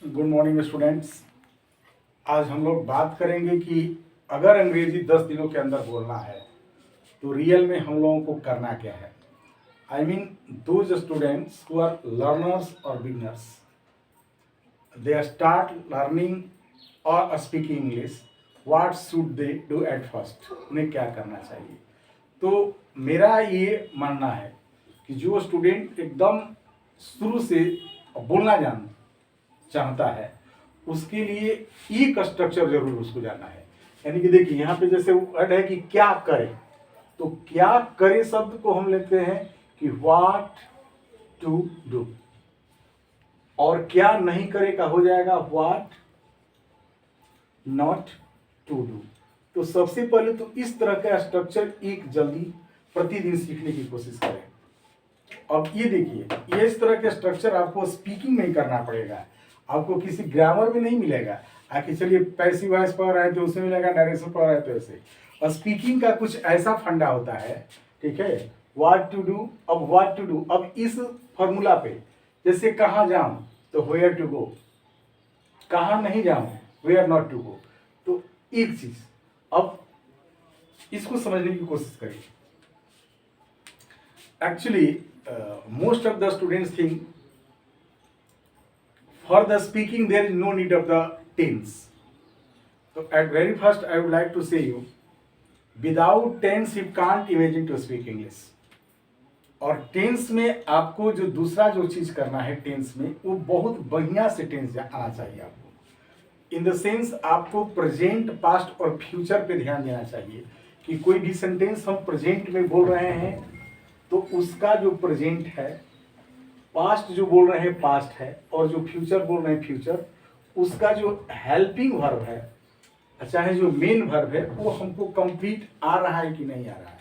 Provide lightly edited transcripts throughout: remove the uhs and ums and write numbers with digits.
Good morning students. आज हम लोग बात करेंगे कि अगर अंग्रेजी 10 दिनों के अंदर बोलना है तो रियल में हम लोगों को करना क्या है। I mean those students who are learners और बिगनर्स, दे स्टार्ट लर्निंग और speaking English, what should they do at first, उन्हें क्या करना चाहिए। तो मेरा ये मानना है कि जो स्टूडेंट एकदम शुरू से बोलना चाहता है उसके लिए एक स्ट्रक्चर जरूर उसको जानना है। यानी कि देखिए यहाँ पे जैसे वर्ड है कि क्या करे, तो क्या करे शब्द को हम लेते हैं कि व्हाट टू डू, और क्या नहीं करे का हो जाएगा व्हाट नॉट टू डू। तो सबसे पहले तो इस तरह का स्ट्रक्चर एक जल्दी प्रतिदिन सीखने की कोशिश करें। अब ये देखिए, ये इस तरह के स्ट्रक्चर आपको स्पीकिंग में ही करना पड़ेगा, आपको किसी ग्रामर में नहीं मिलेगा। आखिर चलिए पैसिव वॉइस पढ़ रहे हैं तो उसमें मिलेगा, नरेशन पढ़ रहे हैं तो ऐसे। और स्पीकिंग का कुछ ऐसा फंडा होता है, ठीक है, व्हाट टू डू। अब व्हाट टू डू, अब इस फॉर्मूला पे जैसे कहाँ जाऊं तो वेयर टू गो, कहाँ नहीं जाऊं वेयर नॉट टू गो। तो एक चीज अब इसको समझने की कोशिश करिए। Actually most of the students think for the speaking there is no need of the tense. So at very first I would like to say you, without tense you can't imagine to speak English. और tense में आपको जो दूसरा जो चीज करना है tense में, वो बहुत बढ़िया से टेंस आना चाहिए आपको। इन द सेंस आपको प्रेजेंट, पास्ट और फ्यूचर पे ध्यान देना चाहिए कि कोई भी सेंटेंस हम प्रेजेंट में बोल रहे हैं तो उसका जो प्रेजेंट है, पास्ट जो बोल रहे हैं पास्ट है, और जो फ्यूचर बोल रहे हैं फ्यूचर, उसका जो हेल्पिंग वर्ब है, चाहे जो मेन वर्ब है, वो हमको कंप्लीट आ रहा है कि नहीं आ रहा है।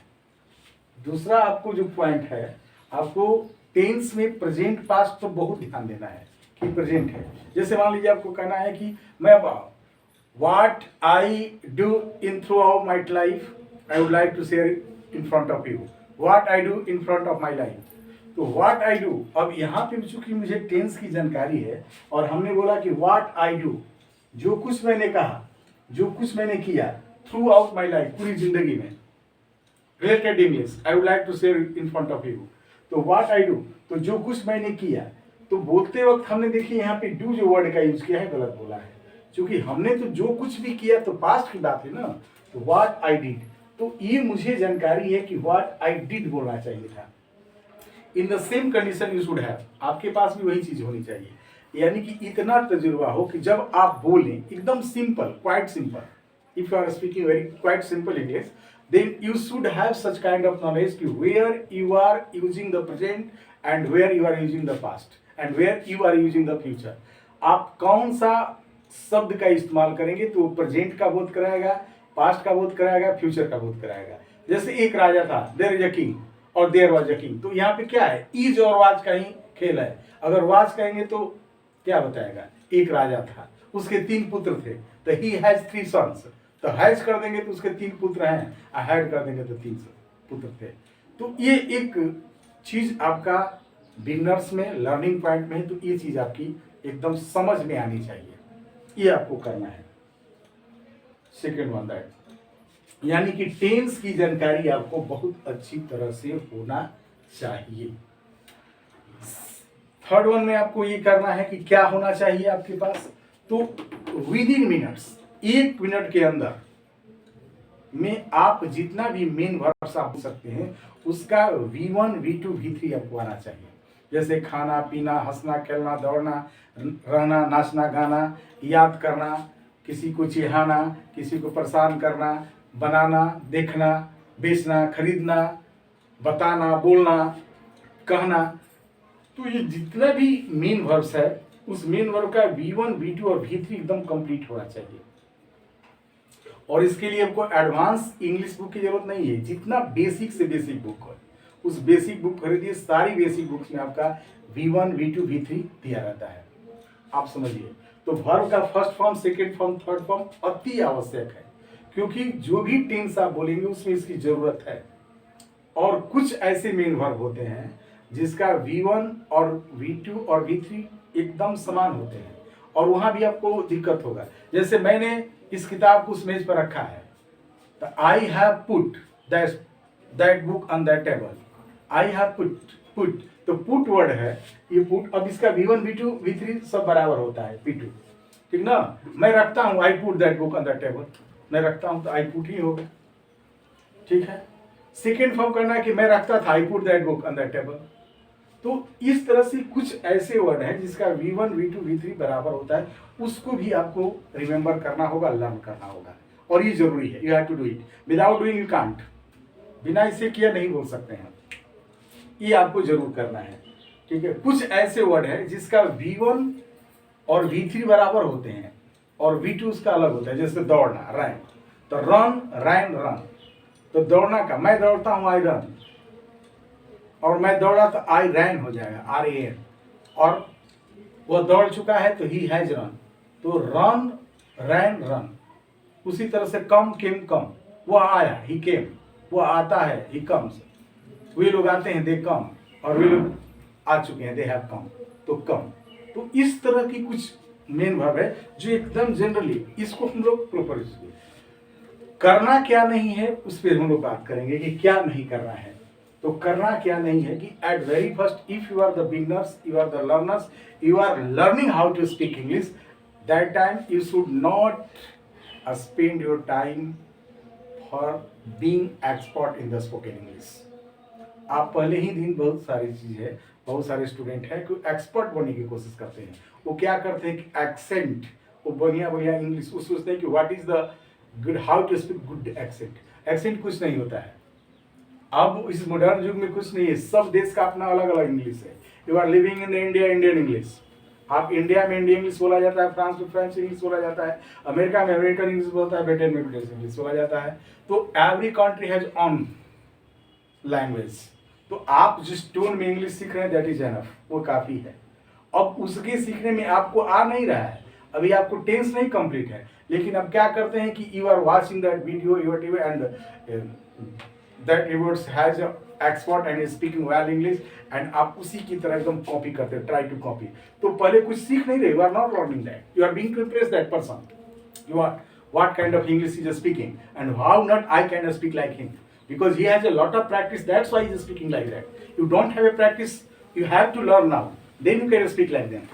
दूसरा आपको जो पॉइंट है, आपको टेंस में प्रेजेंट पास्ट तो बहुत ध्यान देना है कि प्रेजेंट है। जैसे मान लीजिए आपको कहना है कि मैं what I do in throughout my life, I would like to share in front of you, what I do in front of my life. तो व्हाट आई डू, अब यहाँ पे चूंकि मुझे टेंस की जानकारी है और हमने बोला कि व्हाट आई डू, जो कुछ मैंने कहा, जो कुछ मैंने किया थ्रू आउट माई लाइफ, पूरी जिंदगी में, related English I would like to share in front of you. तो व्हाट आई डू, तो जो कुछ मैंने किया, तो बोलते वक्त हमने देखिए यहाँ पे डू जो वर्ड का यूज किया है गलत बोला है, क्योंकि हमने तो जो कुछ भी किया तो पास्ट की बात है ना। तो व्हाट आई डिड, तो ये मुझे जानकारी है कि व्हाट आई डिड बोलना चाहिए था। In the same condition you should have, आपके पास भी वही चीज होनी चाहिए। यानी कि इतना तजुर्बा हो कि जब आप बोलें एकदम simple, quite simple, if you are speaking very quite simple English, then you should have such kind of knowledge कि where you are using the present and where you are using the past and where you are using the future। आप कौन सा शब्द का इस्तेमाल करेंगे तो वो प्रेजेंट का बोध कराएगा, पास्ट का बोध कराएगा, फ्यूचर का बोध कराएगा। जैसे एक राजा था, देयर इज अ किंग और देयर वाज अ किंग, तो यहाँ पे क्या है, इज और वाज का ही खेल है। अगर वाज कहेंगे तो क्या बताएगा, एक राजा था, उसके 3 पुत्र थे, तो ही हैज 3 सन्स। तो हैज कर देंगे तो उसके 3 पुत्र हैं, हैड कर देंगे तो 3 पुत्र थे। तो ये एक चीज आपका बिगनर्स में लर्निंग पॉइंट में है, तो ये चीज आपकी एकदम समझ में आनी चाहिए, ये आपको करना है। सेकेंड वन दैट, यानी कि टेंस की जानकारी आपको बहुत अच्छी तरह से होना चाहिए। थर्ड वन में आपको ये करना है कि क्या होना चाहिए आपके पास, तो विद इन मिनट्स, 1 मिनट के अंदर में आप जितना भी मेन वर्ब्स आप बोल सकते हैं उसका V1 V2 V3 आपको आना चाहिए। जैसे खाना पीना, हंसना खेलना, दौड़ना, रहना, नाचना गाना, याद करना, किसी को चिढ़ाना, किसी को परेशान करना, बनाना, देखना, बेचना, खरीदना, बताना, बोलना, कहना। तो ये जितना भी मेन वर्ब्स है उस मेन वर्ब का V1 V2 और V3 एकदम कंप्लीट होना चाहिए। और इसके लिए आपको एडवांस इंग्लिश बुक की जरूरत नहीं है, जितना बेसिक से बेसिक बुक है उस बेसिक बुक खरीदिए। सारी बेसिक बुक्स में आपका V1 V2 V3 दिया रहता है, आप समझिए। तो वर्ब का first form, second form, third form अति आवश्यक है, क्योंकि जो भी टेंस आप बोलेंगे उसमें इसकी जरूरत है। और कुछ ऐसे मेन वर्ब होते हैं जिसका V1 और V2 और V3 एकदम समान होते हैं, और वहाँ भी आपको दिक्कत होगा। जैसे मैंने इस किताब को उस मेज पर रखा है, तो I have put that book on that table. I have put, तो पुट वर्ड है ये पुट। अब इसका V1 V2 V3 सब बराबर होता है P2, ठीक ना। मैं रखता हूँ I put that book on that table, मैं रखता हूँ तो आई पुट ही होगा, ठीक है। सेकेंड फॉर्म करना है कि मैं रखता था, I put that book on that table. तो इस तरह से कुछ ऐसे वर्ड हैं जिसका V1 V2 V3 बराबर होता है, उसको भी आपको रिमेंबर करना होगा, लर्न करना होगा, और ये जरूरी है। You have to do it, without doing you can't. बिना इसे किया नहीं बोल सकते हैं, ये आपको जरूर करना है, ठीक है। कुछ ऐसे वर्ड है जिसका V1 और V3 बराबर होते हैं और V2 उसका अलग होता है। जैसे दौड़ना, रन, तो रन रैन रन, तो दौड़ना का मैं दौड़ता हूँ आई रन, और मैं दौड़ा तो आई रैन हो जाएगा RAN, और वह दौड़ चुका है तो ही हैज रन, तो रन रैन रन। उसी तरह से कम केम कम, वह आया ही केम, वह आता है ही कम्स। वे लोग आते हैं दे कम, और वे लोग आ चुके हैं दे हैव कम, तो कम। तो इस तरह की कुछ मेन वर्ब है जो एकदम जनरली इसको हम लोग प्रॉपर करना क्या नहीं है उस पर हम लोग बात करेंगे कि क्या नहीं करना है। तो करना क्या नहीं है कि at very first if you are the beginners, you are the learners, you are learning how to speak English, that time you should not spend your time for being expert in the spoken English. आप पहले ही दिन बहुत सारी चीज़ है, बहुत सारे student हैं कि एक्सपर्ट बनने की कोशिश करते हैं। वो क्या करते हैं कि एक्सेंट, वो बढ़िया बढ़िया इंग्लिश, वो सोचते हैं कि what is the good, how to speak good accent. Accent कुछ नहीं होता है। अब इस मॉडर्न युग में कुछ नहीं है, सब देश का अपना अलग अलग इंग्लिश है। You are living in India, Indian English. आप इंडिया में इंडियन इंग्लिश बोला जाता है, फ्रांस में फ्रेंच इंग्लिश बोला जाता है, अमेरिका में अमेरिकन इंग्लिश बोलता है, ब्रिटेन में ब्रिटिश इंग्लिश बोला जाता है। तो every country has on language. तो आप जिस टोन में इंग्लिश सीख रहे हैं दैट इज एनफ, वो काफ़ी है। अब उसके सीखने में आपको आ नहीं रहा है, अभी आपको टेंस नहीं कंप्लीट है, लेकिन अब क्या करते हैं कि you are watching that video your TV and that reverse has expert and speaking well English, and आप उसी की तरह एकदम कॉपी करते हैं, ट्राई टू कॉपी। तो पहले कुछ सीख नहीं रहे, you are not learning that, you are being to impress that person, you are what kind of English he is speaking and how not I can speak like him, because he has a lot of practice, that's why he is speaking like that. You don't have a practice, you have to learn now, then you can speak like them.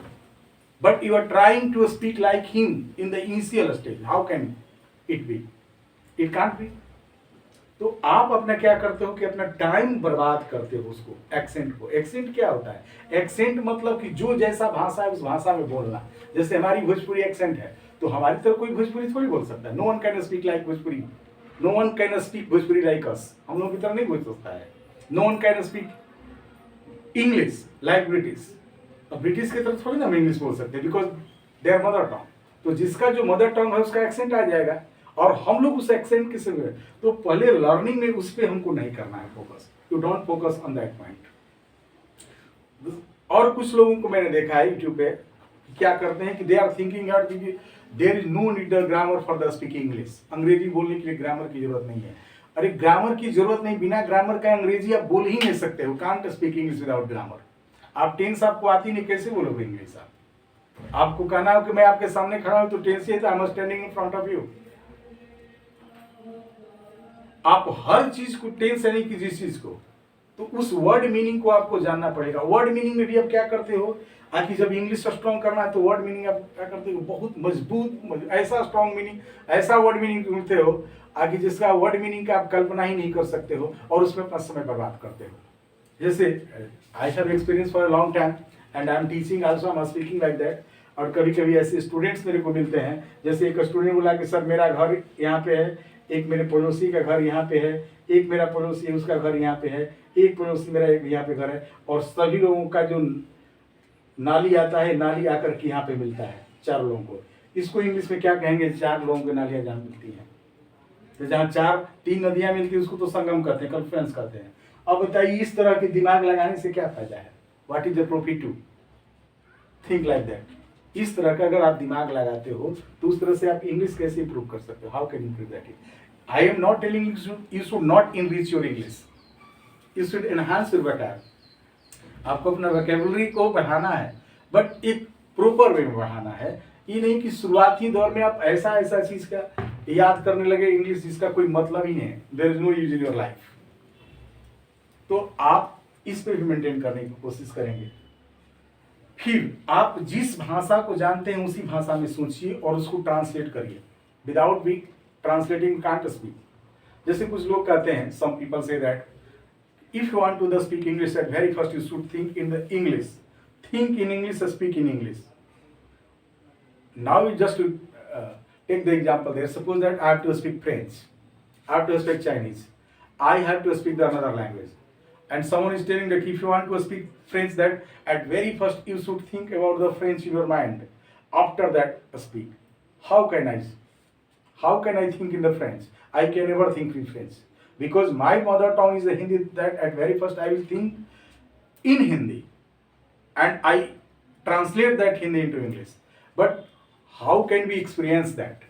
But you are trying to speak like him in the initial stage, how can it be? It can't be. तो आप अपना क्या करते हो कि अपना time बर्बाद करते हो उसको, एक्सेंट को। एक्सेंट क्या होता है? एक्सेंट मतलब कि जो जैसा भाषा है उस भाषा में बोलना। जैसे हमारी भोजपुरी एक्सेंट है, तो हमारी तरह कोई भोजपुरी थोड़ी बोल सकता है। No one can speak like Bhojpuri, no one can speak Bhojpuri like us, हम लोग की तरह नहीं बोल सकता है। No one can speak English like British, अब ब्रिटिश की तरफ थोड़ी ना हम इंग्लिश बोल सकते हैं, because they are mother tongue. तो जिसका जो मदर टंग है उसका एक्सेंट आ जाएगा, और हम लोग उस एक्सेंट किसे में, तो पहले लर्निंग में उस पर हमको नहीं करना है focus. You don't focus on that point. और कुछ लोगों को मैंने देखा है यूट्यूब पे, क्या करते हैं कि they are thinking there is no need the grammar for the speaking English. अंग्रेजी बोलने के लिए ग्रामर की जरूरत नहीं है। अरे ग्रामर की जरूरत नहीं, बिना ग्रामर का अंग्रेजी आप बोल ही नहीं सकते हो। Can't speak English without grammar. आप टेंस आपको आती नहीं, कैसे बोलोगे इंग्लिश? आपको कहना हो कि मैं आपके सामने खड़ा हूं तो टेंस ये था, I am standing in front of you. आप हर चीज को टेंस यानी कि जिस चीज को, तो उस वर्ड मीनिंग को आपको जानना पड़ेगा। वर्ड मीनिंग में भी आप क्या करते हो, आखिर जब इंग्लिश स्ट्रॉन्ग करना है तो वर्ड मीनिंग आप क्या करते हो, बहुत मजबूत ऐसा स्ट्रॉन्ग मीनिंग, ऐसा वर्ड मीनिंग ढूंढते हो आखिर जिसका वर्ड मीनिंग का आप कल्पना ही नहीं कर सकते हो, और उसमें अपना समय बर्बाद करते हो। जैसे I have experience for a long time and I am teaching also, I am speaking like that. और कभी कभी ऐसे स्टूडेंट्स मेरे को मिलते हैं, जैसे एक स्टूडेंट बोला कि सर मेरा घर यहाँ पे है, एक मेरे पड़ोसी का घर यहाँ पे है, एक मेरा पड़ोसी है उसका घर यहाँ पे है, एक पड़ोसी मेरा एक यहाँ पे घर है, और सभी लोगों का जो नाली आता है, नाली आकर के यहाँ पे मिलता है चार लोगों को। इसको इंग्लिश में क्या कहेंगे? चार लोगों की नालियाँ जहाँ मिलती हैं, तो जहाँ तीन नदियाँ मिलती है उसको तो संगम कहते हैं, कन्फ्लुएंस कहते हैं। अब बताइए इस तरह के दिमाग लगाने से क्या फायदा है? What is the profit to think like that? इस तरह का अगर आप दिमाग लगाते हो तो उस तरह से आप इंग्लिश कैसे इंप्रूव कर सकते हो? How can improve that? I am not telling you should not enrich your English, you should enhance your vocab. आपको अपना वोकैबुलरी को बढ़ाना है, बट एक प्रॉपर वे में बढ़ाना है। ये नहीं कि शुरुआती दौर में आप ऐसा ऐसा चीज का याद करने लगे इंग्लिश जिसका कोई मतलब ही नहीं है, there is no use in your life. तो आप इस पे भी मेंटेन करने की कोशिश करेंगे। फिर आप जिस भाषा को जानते हैं उसी भाषा में सोचिए और उसको ट्रांसलेट करिए। Without be translating can't speak. जैसे कुछ लोग कहते हैं, some people say that if you want to speak English, at very first you should think in the English. Think in English, speak in English. Now you just take the example there. Suppose that I have to speak French, I have to speak Chinese, I have to speak the another language, and someone is telling that if you want to speak French, that at very first you should think about the French in your mind. After that, speak. How can I think in the French? I can never think in French. Because my mother tongue is the Hindi, that at very first I will think in Hindi and I translate that Hindi into English. But how can we experience that?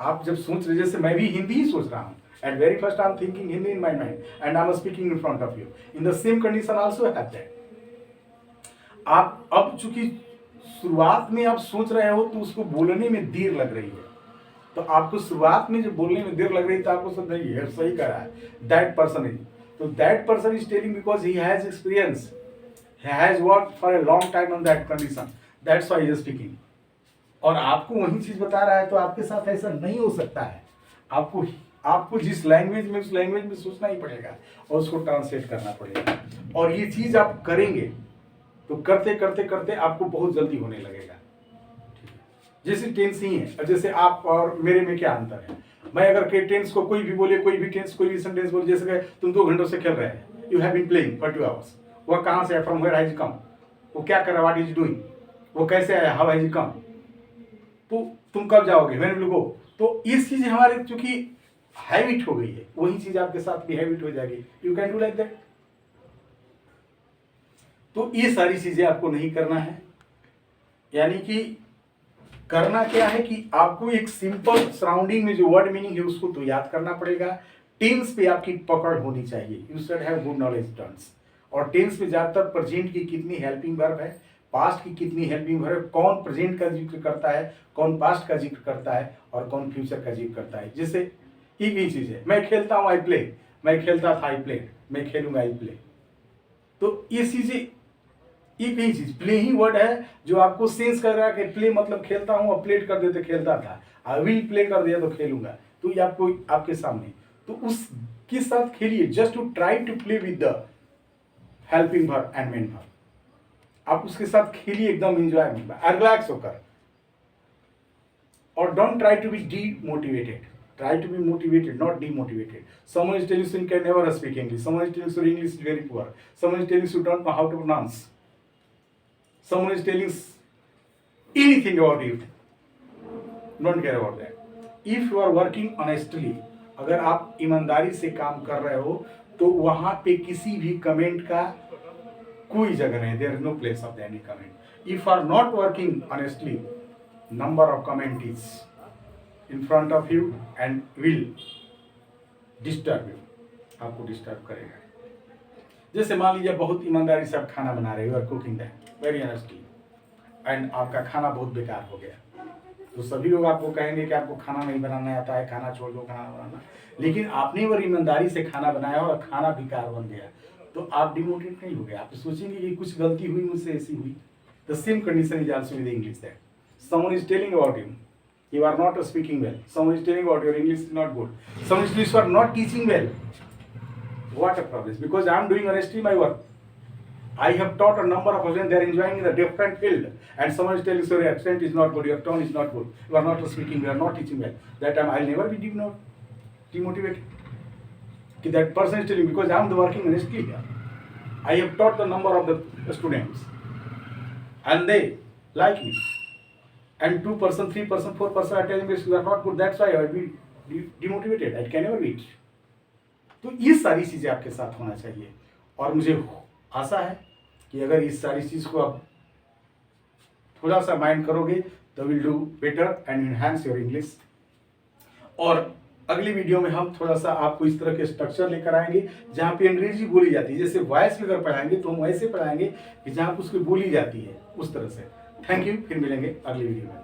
आप जब सोच रहे, जैसे मैं भी हिंदी ही सोच रहा हूँ, at very first I am thinking Hindi in my mind and I am speaking in front of you. In the same condition also have that. आप अब चूंकि शुरुआत में आप सोच रहे हो तो उसको बोलने में देर लग रही है, तो आपको शुरुआत में जो बोलने में देर लग रही तो आपको सब नहीं है, सही करा है, दैट पर्सन इज, तो that person is telling because he has experience, he has worked for a long time on that condition, that's why he is speaking. और आपको वही चीज बता रहा है, तो आपके साथ ऐसा नहीं हो सकता है। आपको जिस लैंग्वेज में, उस लैंग्वेज में सोचना ही पड़ेगा और उसको ट्रांसलेट करना पड़ेगा। और ये चीज आप करेंगे तो करते करते करते आपको बहुत जल्दी होने लगेगा। जैसे टेंस ही है, और जैसे आप और मेरे में क्या अंतर है। मैं अगर के टेंस को कोई भी बोले, कोई भी टेंस, कोई भी सेंटेंस बोले, जैसे कि तुम 2 घंटों से खेल रहे हैं, you have been playing for 2 hours, वो कहाँ से है, फ्रॉम वेयर हैज कम, वो क्या कर रहा, व्हाट इज डूइंग, वो कैसे आया, हाउ हैज कम, तो तुम कब जाओगे, व्हेन विल गो। तो इस चीज हमारे चूंकि हैबिट हो गई है, वही चीज आपके साथ भी हैबिट हो जाएगी, you can do like that. तो ये सारी चीजें आपको नहीं करना है। यानी कि करना क्या है कि आपको एक सिंपल सराउंडिंग में जो वर्ड मीनिंग है उसको तो याद करना पड़ेगा। टेंस पे आपकी पकड़ होनी चाहिए, you should have good knowledge terms. और टेंस में ज्यादातर प्रेजेंट की कितनी हेल्पिंग वर्ब है, पास्ट की कितनी हेल्पिंग वर्ब है, कौन प्रेजेंट का जिक्र करता है, कौन पास्ट का जिक्र करता है और कौन फ्यूचर का जिक्र करता है। जैसे एक ही चीज है, मैं खेलता हूँ, आई प्ले, मैं खेलता था, आई प्लेड, मैं खेलूंगा, आई प्ले। तो ये चीजें एक ही चीज, प्ले ही वर्ड है जो आपको सेंस कर रहा है कि प्ले मतलब खेलता हूँ, प्लेड कर देते खेलता था, आई विल प्ले कर दिया तो खेलूंगा। तो ये आपको आपके सामने, तो उसके साथ खेलिए, just to try to play with the helping verb and main verb. आप उसके साथ खेलिए एकदम एंजॉय, रिलैक्स होकर। और don't try to be demotivated, try to be motivated, not demotivated. Someone is telling you you can never speak English, someone is telling you English is very poor, someone is telling you don't know how to pronounce, someone is telling anything about you, don't care about that. If you are working honestly, अगर आप ईमानदारी से काम कर रहे हो तो वहां पे किसी भी कमेंट का कोई जगह नहीं, there is no place of any comment. If are not working honestly, number of comment is in front of you and will disturb you, आपको डिस्टर्ब करेगा। जैसे मान लीजिए बहुत ईमानदारी से आप खाना बना रहे हो, cooking that very honestly, and आपका खाना बहुत बेकार हो गया, तो सभी लोग आपको कहेंगे कि आपको खाना नहीं बनाना आता है, खाना छोड़ दो खाना बनाना। लेकिन आपने वो ईमानदारी से खाना बनाया और खाना बेकार बन गया, तो आप डिमोटिवेट नहीं हो गए, आप सोचेंगे कि कुछ गलती हुई मुझसे, ऐसी हुई। The same condition is also with English, that someone is telling about you are not speaking well, someone is telling about your English is not good, someone is telling you are not teaching well. What a problem, because I am doing honestly my work, I have taught a number of students, they are enjoying in a different field, and someone is telling, sorry, accent is not good, your tone is not good, you are not speaking, you are not teaching well. That time I will never be demotivated. That person is telling, because I am working honestly here, I have taught the number of the students and they like me, and 2%, 3%, 4% are telling me you are not good, that's why I will be demotivated, I can never reach. तो ये सारी चीज़ें आपके साथ होना चाहिए। और मुझे आशा है कि अगर इस सारी चीज़ को आप थोड़ा सा माइंड करोगे तो will do better and enhance your English. और अगली वीडियो में हम थोड़ा सा आपको इस तरह के स्ट्रक्चर लेकर आएंगे जहाँ पे अंग्रेजी बोली जाती है। जैसे वॉइस में अगर पढ़ाएंगे तो हम वैसे पढ़ाएंगे कि जहाँ पर उसकी बोली जाती है उस तरह से। थैंक यू, फिर मिलेंगे अगली वीडियो में।